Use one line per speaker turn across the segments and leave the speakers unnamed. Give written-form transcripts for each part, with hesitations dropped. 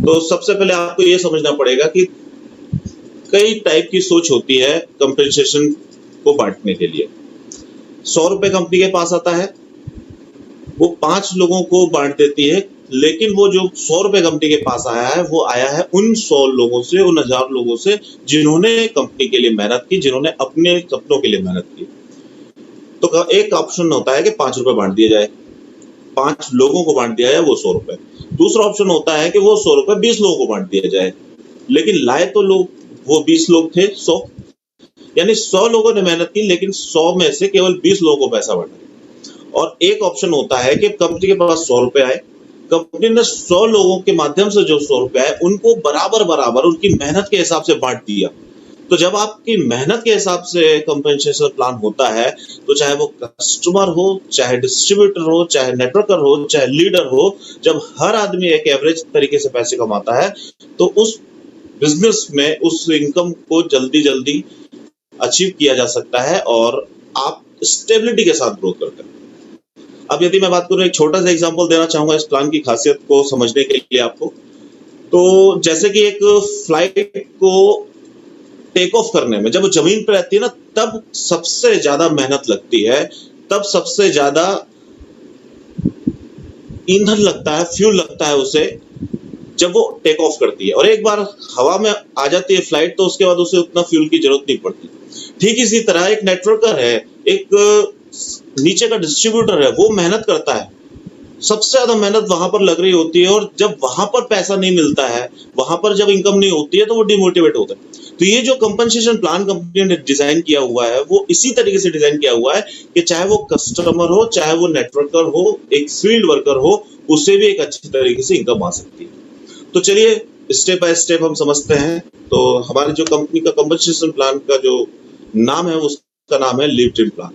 तो सबसे पहले आपको ये समझना पड़ेगा कि कई टाइप की सोच होती है कंपेंसेशन को बांटने के लिए। 100 रुपए कंपनी के पास आता है, वो 5 लोगों को बांट देती है, लेकिन वो जो 100 रुपए कंपनी के पास आया है वो आया है उन 100 लोगों से, उन 1000 लोगों से जिन्होंने कंपनी के लिए मेहनत की, जिन्होंने अपने सपनों के लिए मेहनत की। तो एक ऑप्शन होता है कि 5 रुपए बांट दिए जाए, 5 लोगों को बांट दिया जाए वो 100 रुपए। दूसरा ऑप्शन होता है कि वो 100 रुपए 20 लोगों को बांट दिया जाए, लेकिन लाए तो लोग वो 20 लोग थे 100, यानी 100 लोगों ने मेहनत की लेकिन 100 में से केवल 20 लोगों को पैसा बटा। और एक ऑप्शन होता है कि कंपनी के पास 100 रुपए आए, कंपनी ने 100 लोगों के माध्यम से जो 100 रुपए आए उनको बराबर बराबर उनकी मेहनत के हिसाब से बांट दिया। तो जब आपकी मेहनत के हिसाब से कंपेंसेशन प्लान होता है, तो चाहे वो कस्टमर हो, चाहे डिस्ट्रीब्यूटर हो, चाहे नेटवर्कर हो, चाहे लीडर हो, जब हर आदमी एक एवरेज तरीके से पैसे कमाता है तो उस बिजनेस में उस इनकम को जल्दी जल्दी अचीव किया जा सकता है और आप स्टेबिलिटी के साथ ग्रोथ करते हैं। अब यदि मैं बात करूं, एक छोटा सा एग्जांपल देना चाहूंगा इस प्लान की खासियत को समझने के लिए आपको। तो जैसे कि एक फ्लाइट को टेक ऑफ करने में जब वो जमीन पर रहती है ना, तब सबसे ज्यादा मेहनत लगती है, तब सबसे ज्यादा ईंधन लगता है, फ्यूल लगता है उसे, जब वो टेक ऑफ करती है। और एक बार हवा में आ जाती है फ्लाइट तो उसके बाद उसे उतना फ्यूल की जरूरत नहीं पड़ती। ठीक इसी तरह एक नेटवर्कर है, एक नीचे का डिस्ट्रीब्यूटर है, वो मेहनत करता है, सबसे ज्यादा मेहनत वहां पर लग रही होती है, और जब वहां पर पैसा नहीं मिलता है, वहां पर जब इनकम नहीं होती है तो वो डिमोटिवेट होता है। तो ये जो कंपनसेशन प्लान कंपनी ने डिजाइन किया हुआ है वो इसी तरीके से डिजाइन किया हुआ है कि चाहे वो कस्टमर हो, चाहे वो नेटवर्कर हो, एक फील्ड वर्कर हो, उसे भी एक अच्छी तरीके से इनकम आ सकती है। तो चलिए स्टेप बाय स्टेप हम समझते हैं। तो हमारे जो कंपनी का कंपनसेशन प्लान का जो नाम है उसका नाम है लिव्ड इन प्लान।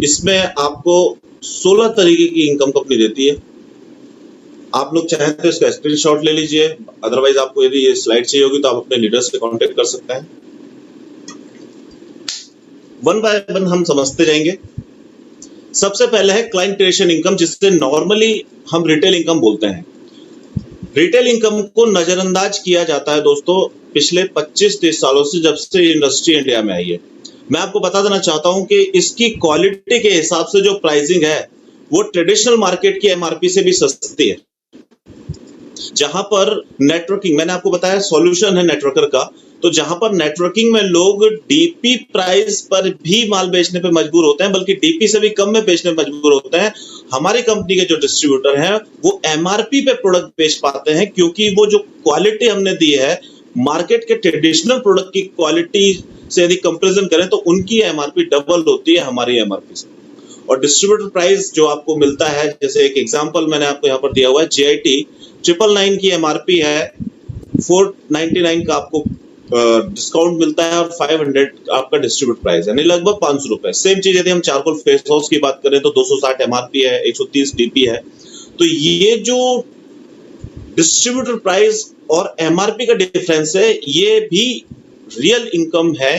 इसमें आपको 16 तरीके की इनकम कंपनी देती है। आप लोग चाहें तो इसका स्क्रीनशॉट ले लीजिए, अदरवाइज आपको यदि ये स्लाइड चाहिए होगी तो आप अपने लीडर से कांटेक्ट कर सकते हैं। वन बाय वन हम समझते जाएंगे। सबसे पहले है क्लाइंट क्रिएशन इनकम, जिससे नॉर्मली हम रिटेल इनकम बोलते हैं। रिटेल इनकम को नजरअंदाज किया जाता है दोस्तों पिछले 25-30 सालों से, जब से इंडस्ट्री इंडिया में आई है। मैं आपको बता देना चाहता हूं कि इसकी क्वालिटी के हिसाब से जो प्राइसिंग है वो ट्रेडिशनल मार्केट की एमआरपी से भी सस्ती है। जहां पर नेटवर्किंग, मैंने आपको बताया सॉल्यूशन है नेटवर्कर का, तो जहां पर नेटवर्किंग में लोग डीपी प्राइस पर भी माल बेचने पे मजबूर होते हैं, बल्कि डीपी से भी कम में बेचने पे मजबूर होते हैं, हमारी कंपनी के जो डिस्ट्रीब्यूटर हैं वो एमआरपी पे प्रोडक्ट बेच पाते हैं, क्योंकि वो जो क्वालिटी हमने दी है मार्केट के ट्रेडिशनल प्रोडक्ट की क्वालिटी से यदि कंपेरिजन करें तो उनकी एमआरपी डबल होती है हमारी एमआरपी से। और डिस्ट्रीब्यूटर प्राइस जो आपको मिलता है, जैसे एक एग्जांपल मैंने आपको यहाँ पर दिया हुआ है, जीआईटी 999 की एमआरपी है, 499 का आपको डिस्काउंट मिलता है और 500 आपका डिस्ट्रीब्यूट प्राइस, यानी लगभग 500 रुपए। सेम चीज यदि हम चारकोल फेस वॉश की बात करें तो 260 एमआरपी है, 130 डीपी है। तो ये जो डिस्ट्रीब्यूटर प्राइस और एमआरपी का डिफरेंस है, ये भी रियल इनकम है,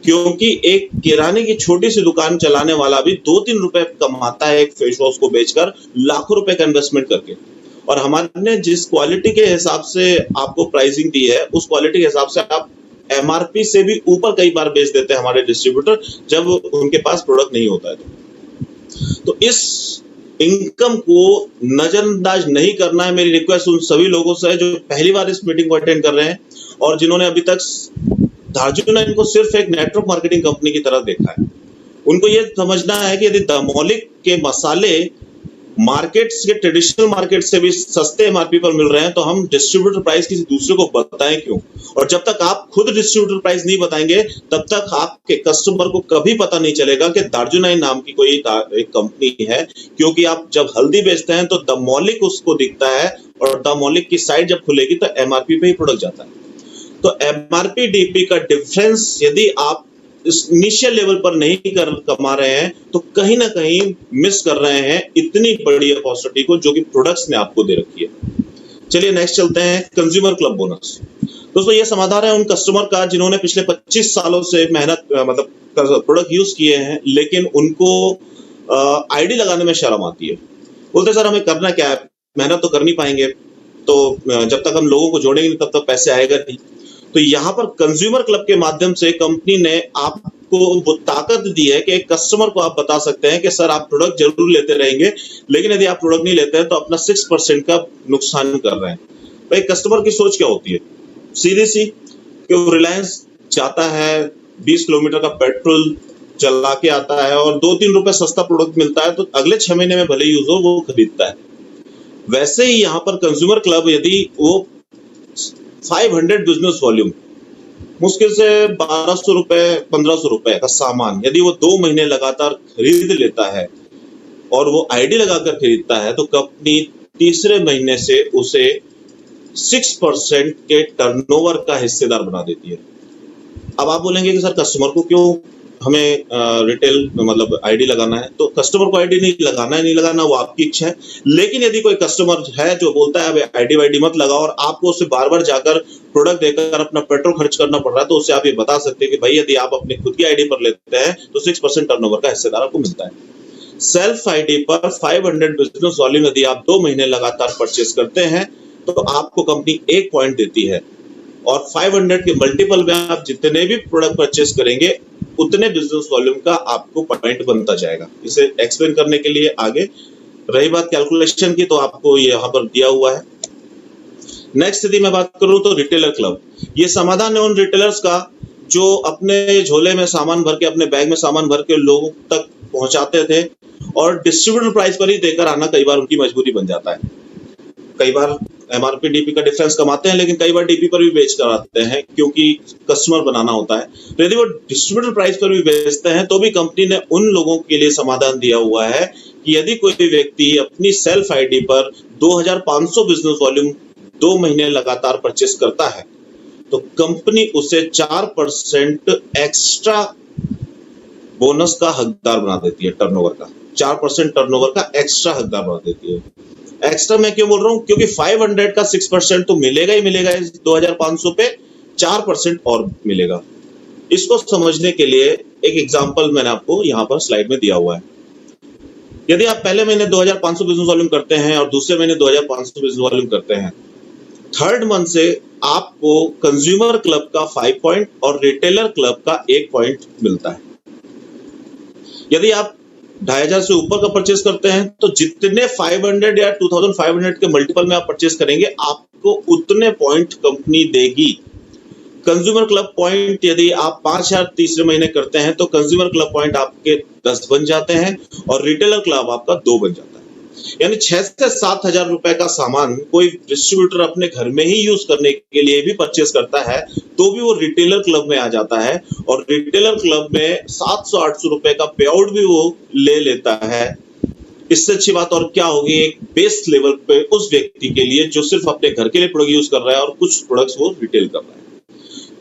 क्योंकि एक किराने की छोटी सी दुकान चलाने वाला भी 2-3 रुपए कमाता है एक फेस वॉश को बेचकर, लाखों रुपए का इन्वेस्टमेंट करके। और हमारे जिस क्वालिटी के हिसाब से आपको प्राइसिंग दी है, उस क्वालिटी के हिसाब से आप एमआरपी से भी ऊपर कई बार बेच देते हैं हमारे डिस्ट्रीब्यूटर, जब उनके पास प्रोडक्ट नहीं होता है। तो इस इनकम को नजरअंदाज नहीं करना है, मेरी रिक्वेस्ट उन सभी लोगों से है जो पहली बार इस मीटिंग को अटेंड कर रहे हैं और जिन्होंने अभी तक धार्जुन को सिर्फ एक नेटवर्क मार्केटिंग कंपनी की तरह देखा है। उनको ये समझना है कि यदि द मौलिक के मसाले मार्केट्स के ट्रेडिशनल मार्केट से भी सस्ते एमआरपी पर मिल रहे हैं, तो हम डिस्ट्रीब्यूटर प्राइस किसी दूसरे को बताएं क्यों? और जब तक आप खुद डिस्ट्रीब्यूटर प्राइस नहीं बताएंगे, तब तक आपके कस्टमर को कभी पता नहीं चलेगा कि दार्जुनाई नाम की कोई एक कंपनी है, क्योंकि आप जब हल्दी बेचते हैं तो द मौलिक उसको दिखता है और द मौलिक की साइट जब खुलेगी तो एमआरपी पे ही प्रोडक्ट जाता है। तो एमआरपी डीपी का डिफरेंस यदि आप इस इनिशियल लेवल पर नहीं कमा रहे हैं तो कहीं ना कहीं मिस कर रहे हैं इतनी बड़ी अपॉर्चुनिटी को जो कि प्रोडक्ट्स ने आपको दे रखी है। चलिए नेक्स्ट चलते हैं, कंज्यूमर क्लब बोनस। दोस्तों ये समाधान है उन कस्टमर का जिन्होंने पिछले 25 सालों से मेहनत मतलब प्रोडक्ट यूज किए हैं, लेकिन उनको आईडी लगाने में शर्म आती है। बोलते सर हमें करना क्या है, मेहनत तो कर नहीं पाएंगे, तो जब तक हम लोगों को जोड़ेंगे नहीं, तब तक पैसे आएगा नहीं। तो यहाँ पर कंज्यूमर क्लब के माध्यम से कंपनी ने आपको वो ताकत दी है कि एक कस्टमर को आप बता सकते हैं कि सर आप प्रोडक्ट जरूर लेते रहेंगे, लेकिन यदि आप प्रोडक्ट नहीं लेते हैं तो अपना 6% का नुकसान कर रहे हैं। भाई कस्टमर की सोच क्या होती है? सीधी सी कि वो रिलायंस जाता है, 20 किलोमीटर का पेट्रोल चला के आता है और 2-3 रुपए सस्ता प्रोडक्ट मिलता है तो अगले 6 महीने में भले यूज हो वो खरीदता है। वैसे ही यहाँ पर कंज्यूमर क्लब यदि वो 500 बिजनेस वॉल्यूम, मुश्किल से 1200 रुपए 1500 रुपए का सामान यदि वो 2 महीने लगातार खरीद लेता है और वो आईडी लगाकर खरीदता है, तो कंपनी तीसरे महीने से उसे 6% के टर्नओवर का हिस्सेदार बना देती है। अब आप बोलेंगे कि सर कस्टमर को क्यों हमें रिटेल मतलब आईडी लगाना है? तो कस्टमर को आईडी नहीं लगाना है, नहीं लगाना वो आपकी इच्छा है। लेकिन यदि कोई कस्टमर है जो बोलता है अब आईडी वाईडी मत लगाओ और आपको उससे बार बार जाकर प्रोडक्ट देकर अपना पेट्रोल खर्च करना पड़ रहा है, तो उससे आप ये बता सकते हैं कि भाई यदि आप अपनी खुद की आईडी पर लेते हैं तो 6% टर्नओवर का हिस्सेदार आपको मिलता है। सेल्फ आईडी पर 500 बिजनेस वॉल्यूम यदि आप 2 महीने लगातार परचेस करते हैं तो आपको कंपनी 1 पॉइंट देती है और 500 के मल्टीपल में आप जितने भी प्रोडक्ट परचेस करेंगे उतने बिजनेस वॉल्यूम का आपको पॉइंट बनता जाएगा। इसे एक्सप्लेन करने के लिए आगे रही बात कैलकुलेशन की, तो आपको यहाँ पर दिया हुआ है। नेक्स्ट यदि मैं बात करूं तो रिटेलर क्लब, ये समाधान है उन रिटेलर्स का जो अपने झोले में सामान भर के, अपने बैग में सामान भर के लोगों तक पहुंचाते थे और डिस्ट्रीब्यूटर प्राइस पर ही देकर आना कई बार उनकी मजबूरी बन जाता है। कई बार एमआरपी डीपी का डिफरेंस कमाते हैं, लेकिन कई बार डीपी पर भी बेच कर आते हैं क्योंकि कस्टमर बनाना होता है। तो यदि वो डिस्ट्रीब्यूटर प्राइस पर भी बेचते हैं तो भी कंपनी ने उन लोगों के लिए समाधान दिया हुआ है कि यदि कोई व्यक्ति अपनी सेल्फ आईडी पर 2500 बिजनेस वॉल्यूम 2 महीने लगातार परचेस करता है तो कंपनी उसे 4% एक्स्ट्रा बोनस का हकदार बना देती है, टर्नओवर का 4% टर्नओवर का एक्स्ट्रा हकदार बना देती है। एक्स्ट्रा मैं क्यों बोल रहा हूं? क्योंकि 500 का 6% तो मिलेगा ही मिलेगा, इस 2500 पे 4% और मिलेगा। इसको समझने के लिए एक एग्जांपल मैंने आपको यहां पर स्लाइड में दिया हुआ है। यदि आप पहले महीने 2500 बिजनेस वॉल्यूम करते हैं और दूसरे महीने 2500 बिजनेस वॉल्यूम करते हैं, थर्ड मंथ से आपको कंज्यूमर क्लब का 5 पॉइंट और रिटेलर क्लब का 1 पॉइंट मिलता है। यदि आप 2500 से ऊपर का परचेस करते हैं तो जितने 500 या 2500 के मल्टीपल में आप परचेस करेंगे आपको उतने पॉइंट कंपनी देगी। कंज्यूमर क्लब पॉइंट यदि आप 5000 तीसरे महीने करते हैं तो कंज्यूमर क्लब पॉइंट आपके 10 बन जाते हैं और रिटेलर क्लब आपका 2 बन जाता है। यानी 6 से 7000 रुपए का सामान कोई डिस्ट्रीब्यूटर अपने घर में ही यूज करने के लिए भी परचेस करता है तो भी वो रिटेलर क्लब में आ जाता है और रिटेलर क्लब में 700-800 रुपए का पे आउट भी वो ले लेता है। इससे अच्छी बात और क्या होगी एक बेस लेवल पे उस व्यक्ति के लिए जो सिर्फ अपने घर के लिए प्रोडक्ट यूज कर रहा है और कुछ प्रोडक्ट्स वो रिटेल कर रहा है।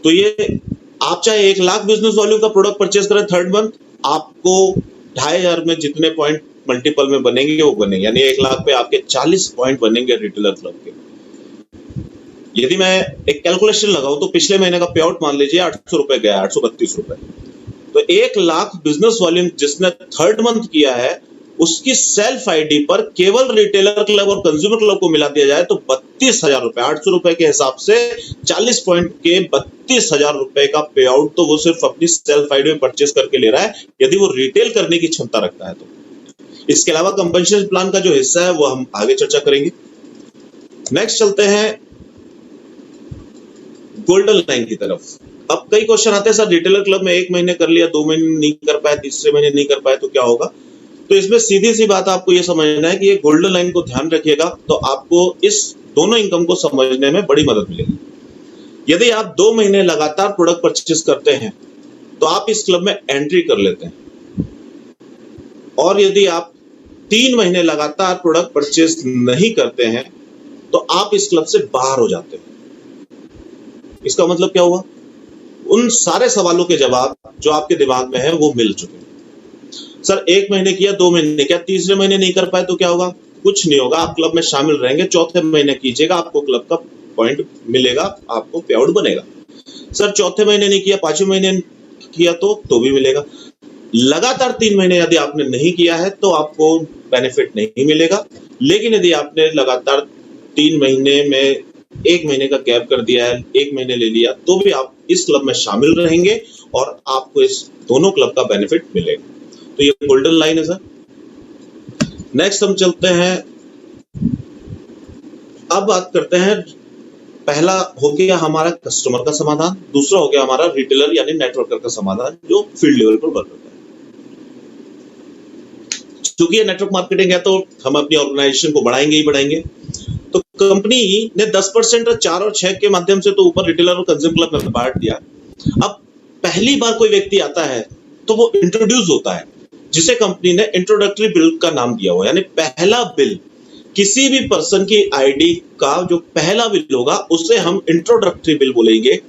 तो ये आप चाहे 1 लाख बिजनेस वॉल्यूम का प्रोडक्ट परचेस करें थर्ड मंथ, आपको 2500 में जितने पॉइंट मल्टीपल में बनेंगे वो बनेंगे, यानी 1 लाख पे आपके 40 पॉइंट बनेंगे रिटेलर क्लब के। यदि मैं एक कैलकुलेशन लगाऊं तो पिछले महीने का पे आउट मान लीजिए 800 रुपए गया, 832 रुपए। तो 1 लाख बिजनेस वॉल्यूम जिसने थर्ड मंथ किया है उसकी सेल्फ आईडी पर केवल रिटेलर क्लब और कंज्यूमर क्लब को मिला दिया जाए तो 32,000 रुपए, 800 रुपए के हिसाब से 40 पॉइंट के 32,000 रुपए का पे आउट तो वो सिर्फ अपनी सेल्फ आईडी में परचेस करके ले रहा है, यदि वो रिटेल करने की क्षमता रखता है तो। इसके अलावा कंपनसेशन प्लान का जो हिस्सा है वो हम आगे चर्चा करेंगे। नेक्स्ट चलते हैं गोल्डन लाइन की तरफ। अब कई क्वेश्चन आते हैं सर रिटेलर क्लब में 1 महीने कर लिया, 2 महीने नहीं कर पाए, तीसरे महीने नहीं कर पाए तो क्या होगा? तो इसमें सीधी सी बात आपको ये समझना है कि ये गोल्डन लाइन को ध्यान रखिएगा तो आपको इस दोनों इनकम को समझने में बड़ी मदद मिलेगी। यदि आप 2 महीने लगातार प्रोडक्ट परचेस करते हैं तो आप इस क्लब में एंट्री कर लेते हैं और यदि आप 3 महीने लगातार प्रोडक्ट परचेस नहीं करते हैं तो आप इस क्लब से बाहर हो जाते हैं। इसका मतलब क्या हुआ? उन सारे सवालों के जवाब जो आपके दिमाग में है वो मिल चुके हैं। सर 1 महीने किया, 2 महीने किया, तीसरे महीने नहीं कर पाए तो क्या होगा? कुछ नहीं होगा, आप क्लब में शामिल रहेंगे, चौथे महीने कीजिएगा, आपको क्लब का पॉइंट मिलेगा, आपको पे आउट बनेगा। सर चौथे महीने नहीं किया, 5वें महीने किया तो भी मिलेगा। लगातार 3 महीने यदि आपने नहीं किया है तो आपको बेनिफिट नहीं मिलेगा, लेकिन यदि आपने लगातार 3 महीने में 1 महीने का गैप कर दिया है, 1 महीने ले लिया, तो भी आप इस क्लब में शामिल रहेंगे और आपको इस दोनों क्लब का बेनिफिट मिलेगा। तो ये गोल्डन लाइन है सर। नेक्स्ट हम चलते हैं, अब बात करते हैं, पहला हो गया हमारा कस्टमर का समाधान, दूसरा हो गया हमारा रिटेलर यानी नेटवर्कर का समाधान जो फील्ड लेवल पर वर्क करता है। क्योंकि ये नेटवर्क मार्केटिंग है तो हम अपनी ऑर्गेनाइजेशन को बढ़ाएंगे ही बढ़ाएंगे। तो कंपनी ने 10% और 4 और 6 के माध्यम से तो ऊपर रिटेलर और कंज्यूमर क्लब में बांट दिया। अब पहली बार कोई व्यक्ति आता है तो वो इंट्रोड्यूस होता है, जिसे कंपनी ने इंट्रोडक्टरी बिल का नाम दिया हुआ, यानी पहला बिल, किसी भी पर्सन की आईडी का जो पहला बिल होगा उसे हम इंट्रोडक्टरी बिल बोलेंगे।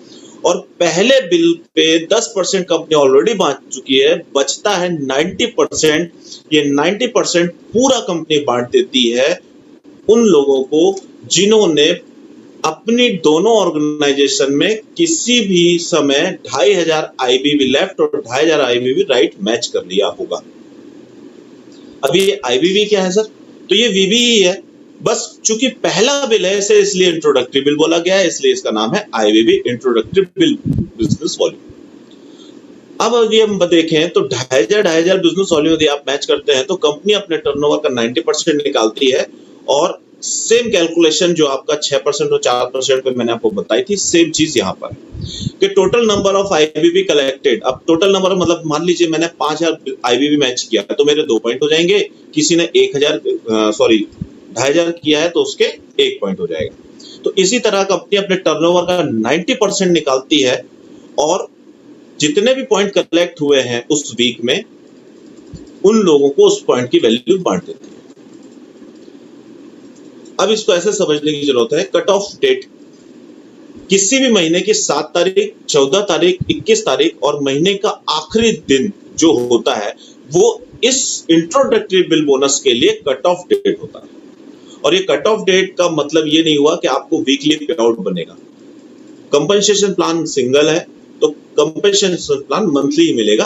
और पहले बिल पे 10% कंपनी ऑलरेडी बांट चुकी है, बचता है 90%। ये 90% पूरा कंपनी बांट देती है उन लोगों को जिन्होंने अपनी दोनों ऑर्गेनाइजेशन में किसी भी समय 2500 आईबीवी लेफ्ट और 2500 आईबीवी राइट मैच कर लिया होगा। अब ये आईबीवी क्या है सर? तो ये वीबी ही है, बस चूंकि पहला बिल है इसे इसलिए इंट्रोडक्टरी बिल बोला गया है, इसलिए इसका नाम है आईबीवी, इंट्रोडक्टरी बिल बिजनेस वॉल्यूम। अब यदि हम देखें तो 2500 बिजनेस वॉल्यूम यदि आप मैच करते हैं तो कंपनी अपने टर्नओवर का 90% निकालती है। और सेम कैलकुलेशन जो आपका 6% और 4% पे मैंने आपको बताई थी, सेम चीज यहाँ पर कि टोटल नंबर ऑफ आईबीवी कलेक्टेड। अब टोटल नंबर मतलब मान लीजिए मैंने 5000 आईबीवी मैच किया तो मेरे 2 पॉइंट हो जाएंगे, किसी ने 2500 किया है तो उसके 1 पॉइंट हो जाएगा। तो इसी तरह कंपनी अपने टर्नओवर का 90% निकालती है और जितने भी पॉइंट कलेक्ट हुए हैं उस वीक में उन लोगों को उस पॉइंट की वैल्यू बांट देती है। अब इसको ऐसे समझने की जरूरत है, कट ऑफ डेट किसी भी महीने की 7 तारीख, 14 तारीख, 21 तारीख और महीने का आखिरी दिन जो होता है वो इस इंट्रोडक्टरी बिल बोनस के लिए कट ऑफ डेट होता है। और ये कट ऑफ डेट का मतलब ये नहीं हुआ कि आपको वीकली पे आउट बनेगा। कंपनसेशन प्लान सिंगल है तो कंपनसेशन प्लान मंथली ही मिलेगा।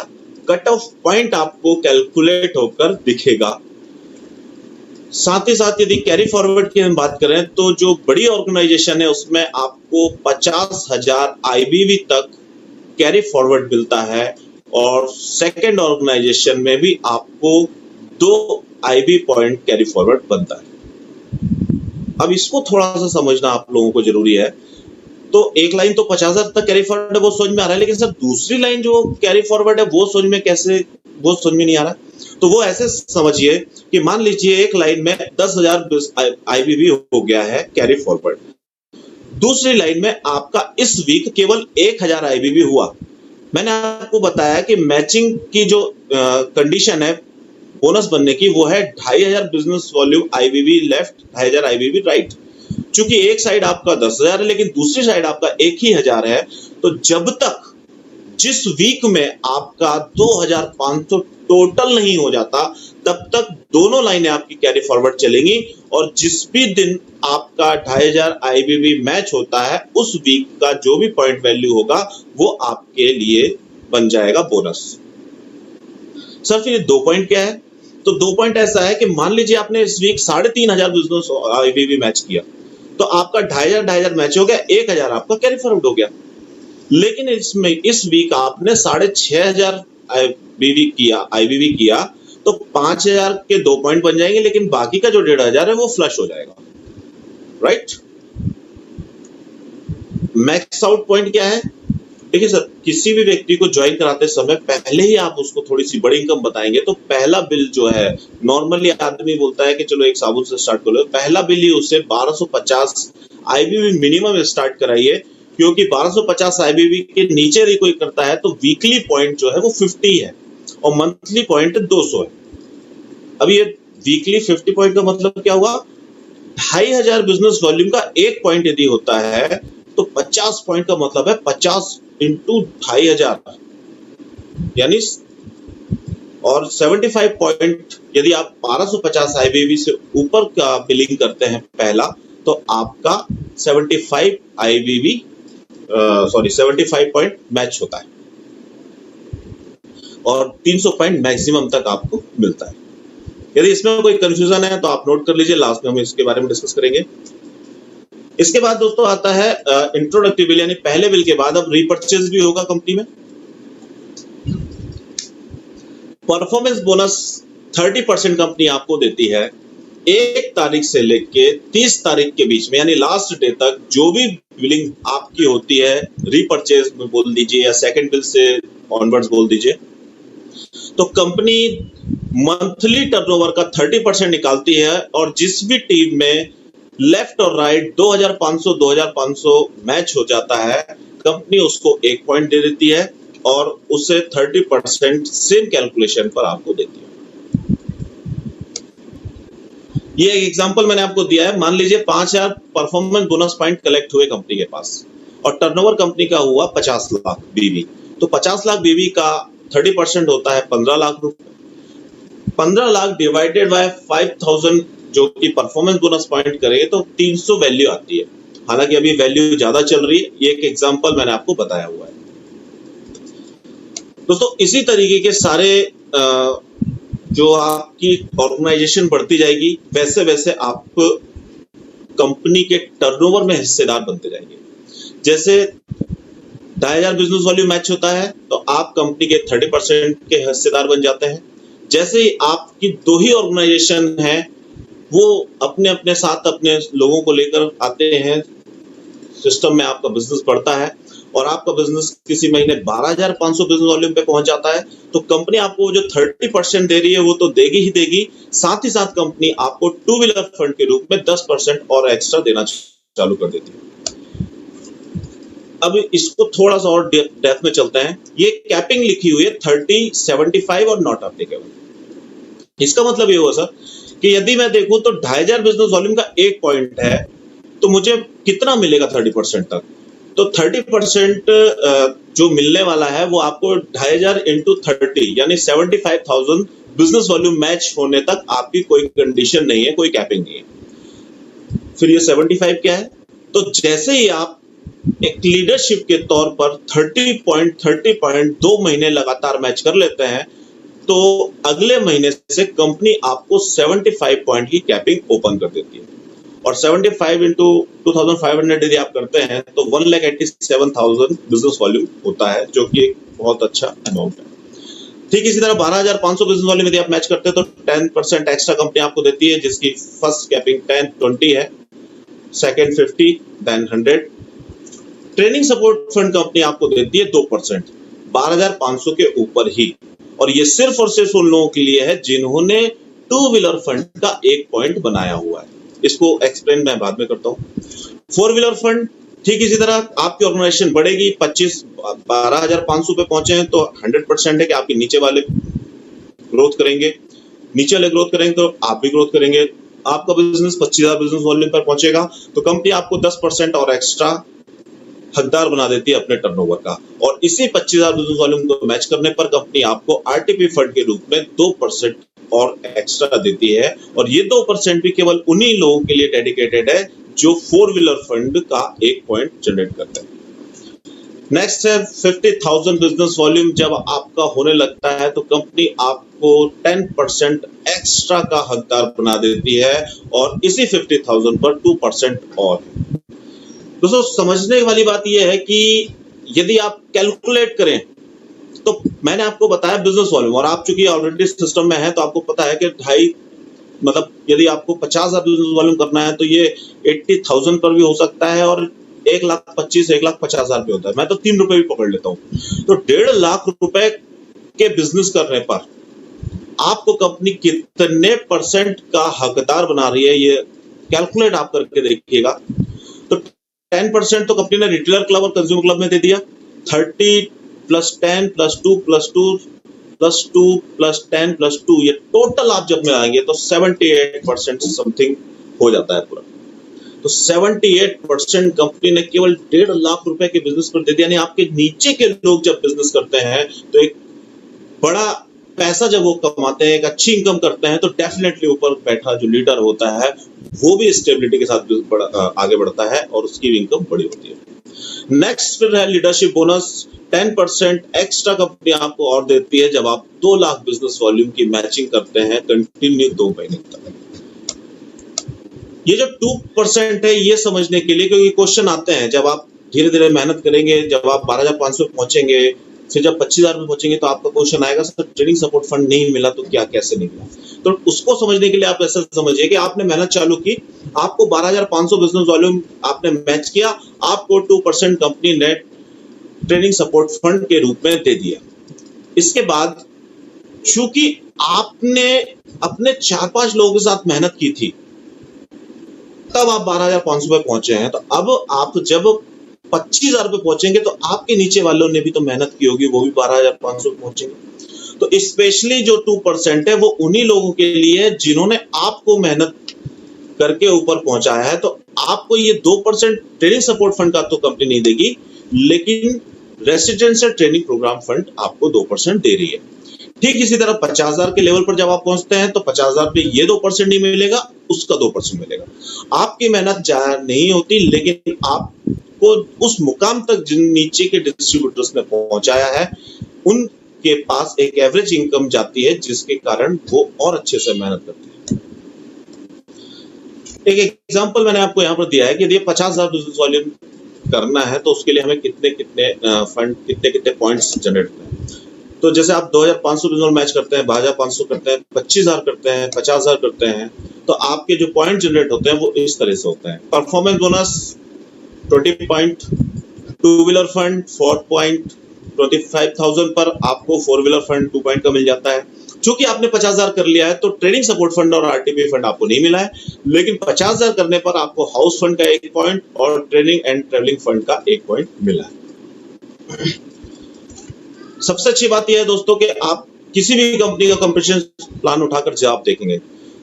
कट ऑफ पॉइंट आपको कैलकुलेट होकर दिखेगा। साथ ही साथ यदि कैरी फॉरवर्ड की हम बात करें तो जो बड़ी ऑर्गेनाइजेशन है उसमें आपको 50,000 आईबीवी तक कैरी फॉरवर्ड मिलता है और सेकंड ऑर्गेनाइजेशन में भी आपको 2 आईबी पॉइंट कैरी फॉरवर्ड बनता है। अब इसको थोड़ा सा समझना आप लोगों को जरूरी है। तो एक लाइन तो 50,000 तक कैरी फॉरवर्ड है वो समझ में आ रहा है, लेकिन सर दूसरी लाइन जो कैरी फॉरवर्ड है वो समझ में कैसे, वो समझ में नहीं आ रहा। तो वो ऐसे समझिए कि मान लीजिए एक लाइन में 10,000 आईबीवी हो गया है कैरी फॉरवर्ड, दूसरी लाइन में आपका इस वीक केवल 1,000 आईबीवी हुआ। मैंने आपको बताया कि मैचिंग की जो कंडीशन है बोनस बनने की वो है 2500 बिजनेस वॉल्यूम आईबीवी लेफ्ट, 2500 आईबीवी राइट। चूंकि एक साइड आपका 10,000 है लेकिन दूसरी साइड आपका 1,000 है, तो जब तक जिस वीक में आपका 2,500 टोटल नहीं हो जाता तब तक दोनों लाइनें आपकी कैरी फॉरवर्ड चलेंगी। और जिस भी दिन आपका 2500 आईबीवी मैच होता है उस वीक का जो भी पॉइंट वैल्यू होगा वो आपके लिए बन जाएगा बोनस। सर फिर 2 पॉइंट क्या है? तो 2 पॉइंट ऐसा है कि मान लीजिए आपने इस वीक 3,500 बिजनेस आईबीवी मैच किया तो आपका 2500 मैच हो गया, 1,000 आपका कैरी फॉरवर्ड हो गया। लेकिन इसमें इस वीक आपने 6,500 आईबीवी किया तो 5,000 के 2 पॉइंट बन जाएंगे, लेकिन बाकी का जो 1,500 है वो फ्लश हो जाएगा, राइट। मैक्स आउट पॉइंट क्या है? देखिए सर, किसी भी व्यक्ति को ज्वाइन कराते समय पहले ही आप उसको थोड़ी सी बड़ी इनकम बताएंगे तो पहला बिल जो है, नॉर्मली आदमी बोलता है कि चलो एक साबुन से स्टार्ट कर लो, पहला बिल ही उसे 1250 आईबीवी मिनिमम स्टार्ट कराइए, क्योंकि 1250 आईबीवी के नीचे यदि कोई करता है तो वीकली पॉइंट जो है वो 50 है और मंथली पॉइंट 200 है। अब ये वीकली 50 पॉइंट का मतलब क्या हुआ? 2500 बिजनेस वॉल्यूम का 1 पॉइंट यदि होता है तो 50 पॉइंट का मतलब है 50 इंटू 2500 यानी, और 75 पॉइंट यदि आप 1250 आईबीवी से ऊपर का बिलिंग करते हैं पहला तो आपका 75 आईबीवी 75 पॉइंट मैच होता है और 300 पॉइंट मैक्सिमम तक आपको मिलता है। यदि इसमें कोई कंफ्यूजन है तो आप नोट कर लीजिए, लास्ट में हम इसके बारे में डिस्कस करेंगे। इसके बाद दोस्तों आता है इंट्रोडक्टिव बिल, यानी पहले बिल के बाद अब रीपर्चेज भी होगा कंपनी में। परफॉर्मेंस बोनस 30% कंपनी आपको देती है 1 तारीख से लेके 30 तारीख के बीच में, यानी लास्ट डे तक जो भी बिलिंग आपकी होती है रीपर्चेज में बोल दीजिए या सेकंड बिल से ऑनवर्ड्स बोल दीजिए, तो कंपनी मंथली टर्नओवर का 30% निकालती है और जिस भी टीम में लेफ्ट और राइट 2500 मैच हो जाता है, कंपनी उसको 1 पॉइंट दे देती है और उसे 30% सेम कैलकुलेशन पर आपको देती है। ये एक एग्जांपल मैंने आपको दिया है। मान लीजिए 5000 परफॉर्मेंस बोनस पॉइंट कलेक्ट हुए कंपनी के पास और टर्नओवर कंपनी का हुआ 50 लाख बीवी, तो 50 लाख बीवी का 30% होता है 15 लाख रुपए। 15 लाख डिवाइडेड बाय 5000 जो कि परफॉर्मेंस बोनस पॉइंट करे तो 300 वैल्यू आती है। हालांकि अभी वैल्यू ज्यादा चल रही है, ये एक एग्जांपल मैंने आपको बताया हुआ है। दोस्तों इसी तरीके के सारे जो आपकी ऑर्गेनाइजेशन बढ़ती जाएगी वैसे वैसे आप कंपनी के टर्नओवर में हिस्सेदार बनते जाएंगे। जैसे 2500 बिजनेस वॉल्यूम मैच होता है तो आप कंपनी के 30% के हिस्सेदार बन जाते हैं। जैसे ही आपकी 2 ही ऑर्गेनाइजेशन है वो अपने अपने साथ अपने लोगों को लेकर आते हैं, सिस्टम में आपका बिजनेस बढ़ता है और आपका बिजनेस किसी महीने 12500 बिजनेस वॉल्यूम पे पहुंच जाता है, तो कंपनी आपको जो 30% दे रही है वो तो देगी ही देगी, साथ ही साथ कंपनी आपको 2 व्हीलर फंड के रूप में 10% और एक्स्ट्रा देना चालू कर देती है। अब इसको थोड़ा सा और डेप्थ में चलते हैं। ये कैपिंग लिखी हुई है 30, 75 और नॉट एप्लीकेबल। इसका मतलब ये हुआ सर कि यदि मैं देखूं तो 2500 बिजनेस वॉल्यूम का 1 पॉइंट है तो मुझे कितना मिलेगा 30% तक, तो 30% जो मिलने वाला है वो आपको 2500 into 30 यानी 75,000 बिजनेस वॉल्यूम मैच होने तक आपकी कोई कंडीशन नहीं है, कोई कैपिंग नहीं है। फिर ये 75 क्या है, तो जैसे ही आप एक लीडरशिप के तौर पर 30 पॉइंट 2 महीने लगातार मैच कर लेते हैं तो अगले महीने से कंपनी आपको 75 पॉइंट की कैपिंग ओपन कर देती है और 75 into 2500 यदि आप करते हैं तो 1,87,000 बिजनेस वॉल्यूम होता है, जो कि एक बहुत अच्छा अमाउंट है। ठीक इसी तरह 12,500 बिजनेस वॉल्यूम यदि आप मैच करते हैं तो 10% एक्स्ट्रा कंपनी आपको देती है, जिसकी फर्स्ट कैपिंग 10-20 है, second 50, then 100। Training support fund company आपको देती है 2% 12,500 के ऊपर ही, और ये सिर्फ और सिर्फ उन लोगों के लिए है जिन्होंने 2 व्हीलर फंड का 1 पॉइंट बनाया हुआ है। इसको एक्सप्लेन मैं बाद में करता हूँ। 4 व्हीलर फंड ठीक इसी तरह आपकी ऑर्गेनाइजेशन बढ़ेगी, 12,500 पे पहुंचे हैं तो 100% है कि आपके नीचे वाले ग्रोथ करेंगे, नीचे वाले ग्रोथ करेंगे तो आप भी ग्रोथ करेंगे। आपका बिजनेस 25,000 बिजनेस वॉल्यूम पर पहुंचेगा तो कंपनी आपको 10% और एक्स्ट्रा हकदार बना देती है अपने टर्नओवर का, और इसी 25,000 बिजनेस वॉल्यूम को मैच करने पर कंपनी आपको आरटीपी फंड के रूप में 2% और एक्स्ट्रा देती है, और ये 2% भी केवल उन्हीं लोगों के लिए डेडिकेटेड है जो 4 व्हीलर फंड का 1 पॉइंट जनरेट करते हैं। नेक्स्ट है 50,000 बिजनेस वॉल्यूम जब आपका होने लगता है तो कंपनी आपको 10% एक्स्ट्रा का हकदार बना देती है, और इसी 50,000 पर 2% और। दोस्तों समझने वाली बात यह है कि यदि आप कैलकुलेट करें तो मैंने आपको बताया बिजनेस वॉल्यूम, और आप चूंकि ऑलरेडी सिस्टम में है तो आपको पता है कि 2.5 मतलब यदि आपको 50,000 बिजनेस वॉल्यूम करना है तो ये 80,000 पर भी हो सकता है और 1,25,000 1,50,000 पे होता है। मैं तो 3 रुपए भी पकड़ लेता हूँ। तो 1.5 लाख रुपए के बिजनेस करने पर आपको कंपनी कितने % का हकदार बना रही है, ये कैलकुलेट आप करके देखिएगा। तो 10% तो कंपनी ने रिटेलर क्लब और कंज्यूमर क्लब में दे दिया, 30 + 10 + 2 + 2 + 2 + 10 + 2, ये टोटल आप जब में आएंगे तो 78% समथिंग हो जाता है पूरा। तो 78% कंपनी ने केवल 1.5 लाख रुपए के बिजनेस पर दे दिया। यानी आपके नीचे के लोग जब बिजनेस करते हैं तो एक बड़ा पैसा जब वो कमाते हैं, एक अच्छी इनकम करते हैं, तो डेफिनेटली ऊपर बैठा जो लीडर होता है वो भी स्टेबिलिटी के साथ आगे बढ़ता है और उसकी इनकम बड़ी होती है। नेक्स्ट फिर है लीडरशिप बोनस, 10% एक्स्ट्रा कंपनी आपको और देती है जब आप 2 लाख बिजनेस वॉल्यूम की मैचिंग करते हैं कंटिन्यू 2 महीने तक। ये जो 2% है, ये समझने के लिए, क्योंकि क्वेश्चन आते हैं जब आप धीरे धीरे मेहनत करेंगे, जब आप 12,500 पहुंचेंगे, फिर जब 25,000 पे पहुंचेंगे तो आपका क्वेश्चन आएगा सर ट्रेनिंग सपोर्ट फंड नहीं मिला तो क्या, कैसे नहीं मिला। तो उसको समझने के लिए आप ऐसा समझिए कि आपने मेहनत चालू की, आपको 12,500 बिजनेस वॉल्यूम आपने मैच किया, आपको 2% कंपनी ने ट्रेनिंग सपोर्ट फंड के रूप में दे दिया। इसके बाद चूंकि आपने अपने 4-5 लोगों के साथ मेहनत की थी, तब आप 12,500 पे पहुंचे हैं, तो अब आप जब 25,000 पे पहुंचेंगे तो आपके नीचे वालों ने भी तो मेहनत की होगी, वो भी 12,500 पे पहुंचेंगे। तो स्पेशली जो 2% है वो उन्हीं लोगों के लिए है जिन्होंने आपको मेहनत करके ऊपर पहुंचाया है। तो आपको ये 2% ट्रेनिंग सपोर्ट फंड का तो कंपनी नहीं देगी, लेकिन रेसिडेंशियल ट्रेनिंग प्रोग्राम फंड आपको 2% दे रही है। ठीक इसी तरह 50,000 के लेवल पर जब आप पहुंचते हैं तो 50,000 पे ये 2% नहीं मिलेगा, उसका 2% मिलेगा। आपकी मेहनत जाया नहीं होती, लेकिन आपको उस मुकाम तक जिन नीचे के डिस्ट्रीब्यूटर्स ने पहुंचाया है, उनके पास एक एवरेज इनकम जाती है, जिसके कारण वो और अच्छे से मेहनत करते हैं। एक एग्जांपल मैंने आपको यहाँ पर दिया है कि यदि 50,000 बिजनेस वॉल्यूम करना है तो उसके लिए हमें कितने कितने फंड, कितने कितने पॉइंट्स जनरेट करने हैं। तो जैसे आप 2,500 बिजनेस मैच करते हैं, 12,500 करते हैं, 25,000 करते हैं, 50,000 करते हैं, तो आपके जो पॉइंट जनरेट होते हैं वो इस तरह से होते हैं। Performance bonus 20 point, two wheeler fund 4 point, 25,000 पर आपको 4 व्हीलर फंड 2 पॉइंट का मिल जाता है। चूंकि आपने 50,000 कर लिया है तो ट्रेनिंग सपोर्ट फंड और आरटीपी फंड आपको नहीं मिला है, लेकिन 50,000 करने पर आपको हाउस फंड का 1 पॉइंट और ट्रेनिंग एंड ट्रेवलिंग फंड का 1 पॉइंट मिला है। सबसे अच्छी बात यह है दोस्तों कि आप किसी भी कंपनी का कंपटीशन प्लान उठाकर जब आप देखेंगे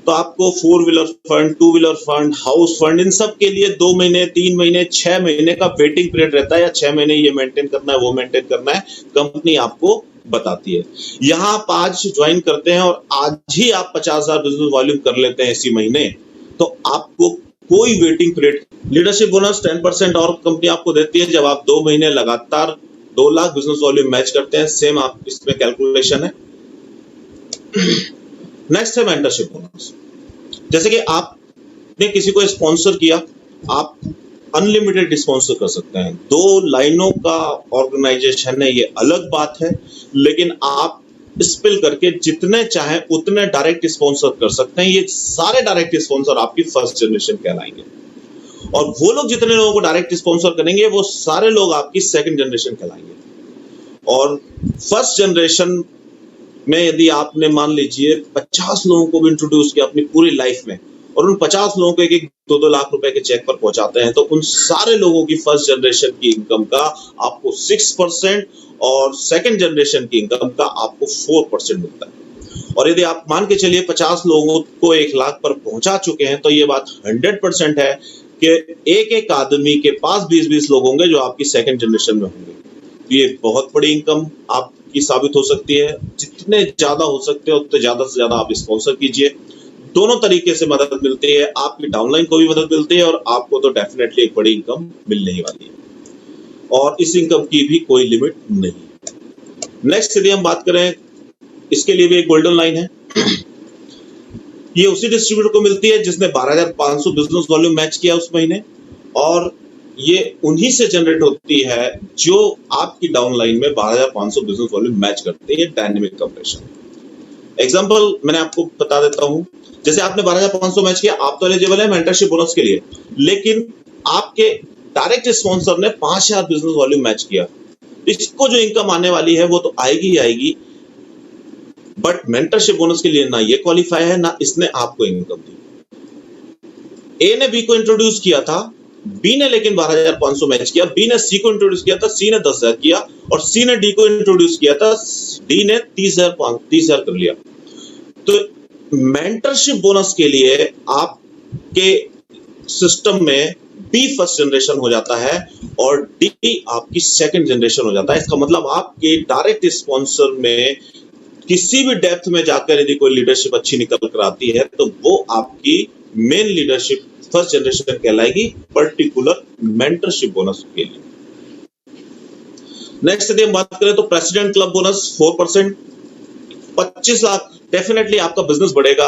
तो आपको 4 wheeler fund, 2 wheeler fund, house fund, इन सब के लिए 2 महीने, 3 महीने, 6 महीने का वेटिंग पीरियड रहता है, या 6 महीने ये मेंटेन करना है, वो मेंटेन करना है, कंपनी आपको बताती है। यहाँ आप आज ज्वाइन करते हैं और आज ही आप 50,000 बिजनेस वॉल्यूम कर लेते हैं इसी महीने, तो आपको कोई वेटिंग पीरियड, लीडरशिप बोनस 10% और कंपनी आपको देती है जब आप 2 महीने लगातार 2 लाख बिजनेस वॉल्यूम मैच करते हैं। सेम आप इसमें कैलकुलेशन है। नेक्स्ट है मेंटरशिप बोनस। जैसे कि आपने किसी को स्पॉन्सर किया, आप अनलिमिटेड स्पॉन्सर कर सकते हैं। 2 लाइनों का ऑर्गेनाइजेशन है, ये अलग बात है, लेकिन आप स्पिल करके जितने चाहें उतने डायरेक्ट स्पॉन्सर कर सकते हैं। ये सारे डायरेक्ट स्पॉन्सर आपकी फर्स्ट जनरेशन कहलाएंगे, और वो लोग जितने लोगों को डायरेक्ट स्पॉन्सर करेंगे वो सारे लोग आपकी सेकंड जनरेशन कहलाएंगे। और फर्स्ट जनरेशन में यदि आपने मान लीजिए 50 लोगों को भी इंट्रोड्यूस किया अपनी पूरी लाइफ में, और उन 50 लोगों को 1-1, 2-2 लाख रुपए के चेक पर पहुंचाते हैं, तो उन सारे लोगों की फर्स्ट जनरेशन की इनकम का आपको 6% और सेकंड जनरेशन की इनकम का आपको 4% मिलता है। और यदि आप मान के चलिए 50 लोगों को 1 लाख पर पहुंचा चुके हैं, तो ये बात 100% है कि एक आदमी के पास 20-20 लोग होंगे जो आपकी सेकंड जनरेशन में होंगे। ये बहुत बड़ी इनकम आपकी साबित हो सकती है। जितने ज्यादा हो सकते हैं उतने ज्यादा से ज्यादा आप स्पॉन्सर कीजिए। दोनों तरीके से मदद मिलती है, आपकी डाउनलाइन को भी मदद मिलती है और आपको तो डेफिनेटली एक बड़ी इनकम मिलने ही वाली है, और इस इनकम की भी कोई लिमिट नहीं। नेक्स्ट यदि हम बात करें, इसके लिए भी एक गोल्डन लाइन है। ये उसी डिस्ट्रीब्यूटर को मिलती है जिसने 12,500 बिजनेस वॉल्यूम मैच किया उस महीने, और ये उन्हीं से जनरेट होती है जो आपकी डाउनलाइन में 12,500 बिजनेस वॉल्यूम मैच करते हैं। डायनेमिक कंपैरिजन एग्जांपल मैंने आपको बता देता हूं। जैसे आपने 12,500 मैच किया, आप तो एलिजिबल है मेंटरशिप बोनस के लिए, लेकिन आपके डायरेक्ट स्पॉन्सर ने 5,000 बिजनेस वॉल्यूम मैच किया, इसको जो इनकम आने वाली है वो तो आएगी ही आएगी, बट मेंटरशिप बोनस के लिए ना ये क्वालिफाई है, ना इसने आपको इनकम दी। ए ने बी को इंट्रोड्यूस किया था, बी ने लेकिन 12,500 मैच किया, बी ने सी को इंट्रोड्यूस किया था, सी ने 10,000 किया, और सी ने डी को इंट्रोड्यूस किया था, डी ने 30,000 कर लिया। तो मेंटरशिप बोनस के लिए आपके सिस्टम में बी फर्स्ट जनरेशन हो जाता है और डी आपकी सेकंड जनरेशन हो जाता है। इसका मतलब आपके डायरेक्ट स्पॉन्सर में किसी भी डेप्थ में जाकर यदि कोई लीडरशिप अच्छी निकल कर आती है तो वो आपकी मेन लीडरशिप फर्स्ट जनरेशन कहलाएगी, पर्टिकुलर मेंटरशिप बोनस के लिए। नेक्स्ट यदि हम बात करें तो president club bonus 4%, 25 lakh. Definitely आपका बिजनेस बढ़ेगा,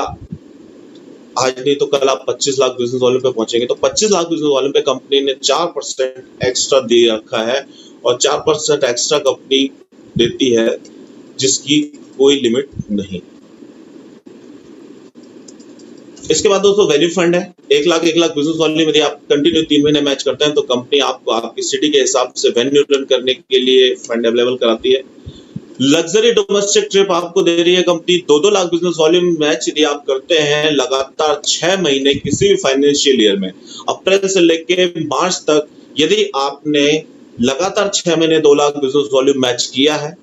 आज नहीं तो कल आप 25 लाख बिजनेस वॉल्यूम पे पहुंचेंगे। तो 25 लाख बिजनेस वॉल्यूम पे कंपनी ने 4% एक्स्ट्रा दे रखा है और 4% एक्स्ट्रा कंपनी देती है जिसकी कोई लिमिट नहीं। इसके बाद दोस्तों वैल्यू फंड है। 1 लाख बिजनेस वॉल्यूम यदि आप कंटिन्यू 3 महीने मैच करते हैं तो कंपनी आपको आपकी सिटी के हिसाब से वेन्यू रन करने के लिए फंड अवेलेबल कराती है। लग्जरी डोमेस्टिक ट्रिप आपको दे रही है company. 2-2 lakh business volume match यदि आप करते हैं लगातार 6 महीने किसी भी फाइनेंशियल ईयर में, अप्रैल से लेके मार्च तक, यदि आपने लगातार 6 महीने 2 लाख बिजनेस वॉल्यूम मैच किया है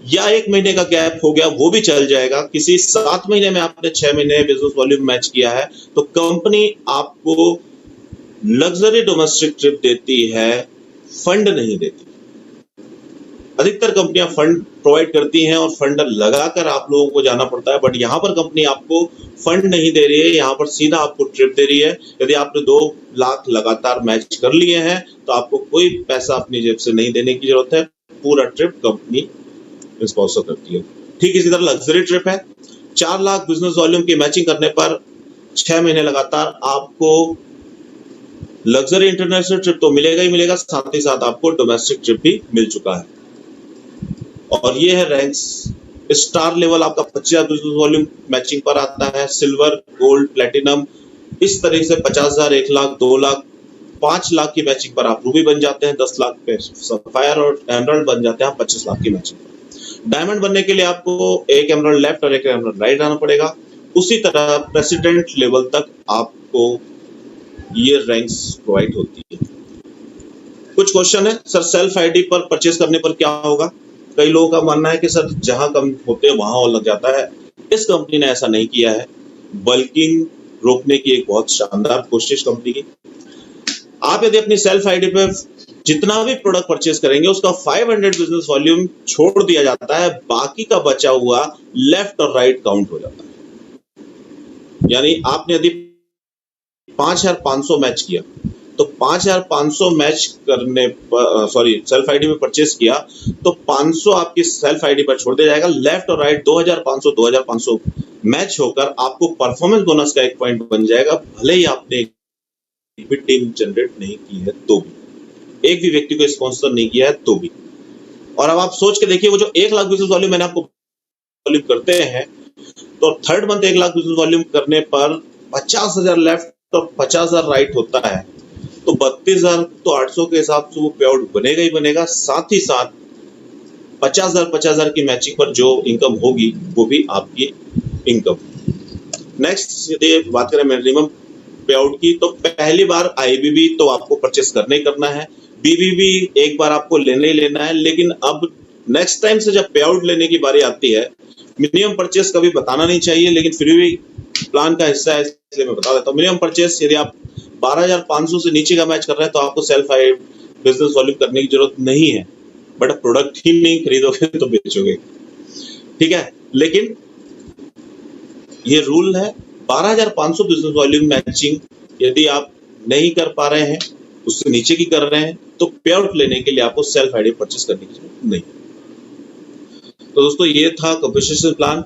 या 1 महीने का गैप हो गया वो भी चल जाएगा, किसी 7 महीने में आपने 6 महीने बिजनेस वॉल्यूम मैच किया है तो कंपनी आपको लग्जरी डोमेस्टिक ट्रिप देती है, फंड नहीं देती। अधिकतर कंपनियां फंड प्रोवाइड करती हैं और फंड लगाकर आप लोगों को जाना पड़ता है, बट यहाँ पर कंपनी आपको फंड नहीं दे रही है, यहाँ पर सीधा आपको ट्रिप दे रही है। यदि आपने 2 लाख लगातार मैच कर लिए हैं तो आपको कोई पैसा अपनी जेब से नहीं देने की जरूरत है, पूरा ट्रिप कंपनी स्पॉन्सर करती है। ठीक इसी तरह लग्जरी ट्रिप है। 4 लाख बिजनेस वॉल्यूम की मैचिंग करने पर 6 महीने लगातार आपको लग्जरी इंटरनेशनल ट्रिप तो मिलेगा ही मिलेगा, साथ ही साथ आपको डोमेस्टिक ट्रिप भी मिल चुका है। और ये है रैंक्स। स्टार लेवल आपका 25,000 बिजनेस वॉल्यूम मैचिंग पर आता है, सिल्वर, गोल्ड, प्लेटिनम, इस तरह से 50,000, 1 लाख, 2 लाख, 5 लाख की मैचिंग पर आप रूबी बन जाते हैं, 10 लाख पे सफायर और एमराल्ड बन जाते हैं 25 लाख की मैचिंग पर। डायमंड बनने के लिए आपको एक एमराल्ड लेफ्ट और एक एमराल्ड राइट आना पड़ेगा। उसी तरह प्रेसिडेंट लेवल तक आपको ये रैंक्स प्रोवाइड होती है। कुछ क्वेश्चन है सर, सेल्फ आईडी पर परचेज करने पर क्या होगा? कई लोगों का मानना है कि सर जहां कम होते हैं वहां और लग जाता है। इस कंपनी ने ऐसा नहीं किया है, बल्किंग रोकने की एक बहुत शानदार कोशिश कंपनी की। आप यदि अपनी सेल्फ आईडी पे जितना भी प्रोडक्ट परचेज करेंगे उसका 500 बिजनेस वॉल्यूम छोड़ दिया जाता है, बाकी का बचा हुआ लेफ्ट और राइट काउंट हो जाता है। यानी आपने यदि 5,500 मैच किया तो 5,500 मैच करने पर सेल्फ आईडी में परचेस किया तो 500 आपकी सेल्फ आईडी पर छोड़ दिया जाएगा। लेफ्ट और राइट 2,500 मैच होकर आपको परफॉर्मेंस बोनस का 1 पॉइंट बन जाएगा, भले ही आपने एक भी टीम जनरेट नहीं की है तो भी, एक भी व्यक्ति को स्पॉन्सर नहीं किया है तो भी। और अब आप सोच के देखिए, वो जो 1 लाख बिजनेस वॉल्यूम मैंने आपको वॉल्यूम करते हैं तो third month 1 lakh business volume करने पर 50,000 लेफ्ट और 50,000 राइट होता है, तो 32,000 तो 800 के हिसाब से वो पे आउट बनेगा ही बनेगा। साथ ही साथ 50,000 की मैचिंग पर जो इनकम होगी वो भी आपकी इनकम। नेक्स्ट यदि बात करें मिनिमम पे आउट की, तो पहली बार आईबीबी तो आपको परचेस करना ही करना है, बीबीबी एक बार आपको लेना ही लेना है, लेकिन अब नेक्स्ट टाइम से जब पे आउट लेने की बारी आती है, मिनिमम परचेस कभी बताना नहीं चाहिए, लेकिन फिर भी प्लान का हिस्सा है इसलिए मैं बता देता हूँ। मिनिमम परचेस यदि आप 12,500 से नीचे का मैच कर रहे हैं तो आपको सेल्फ बिजनेस वॉल्यूम करने की जरूरत नहीं है, बट प्रोडक्ट ही नहीं खरीदोगे तो बेचोगे, ठीक है। लेकिन ये रूल है, 12,500 बिजनेस वॉल्यूम मैचिंग यदि आप नहीं कर पा रहे हैं, उससे नीचे की कर रहे हैं, तो पे आउट लेने के लिए आपको सेल्फ आईडी परचेस करने की जरूरत नहीं। तो दोस्तों ये था कंपनसेशन प्लान।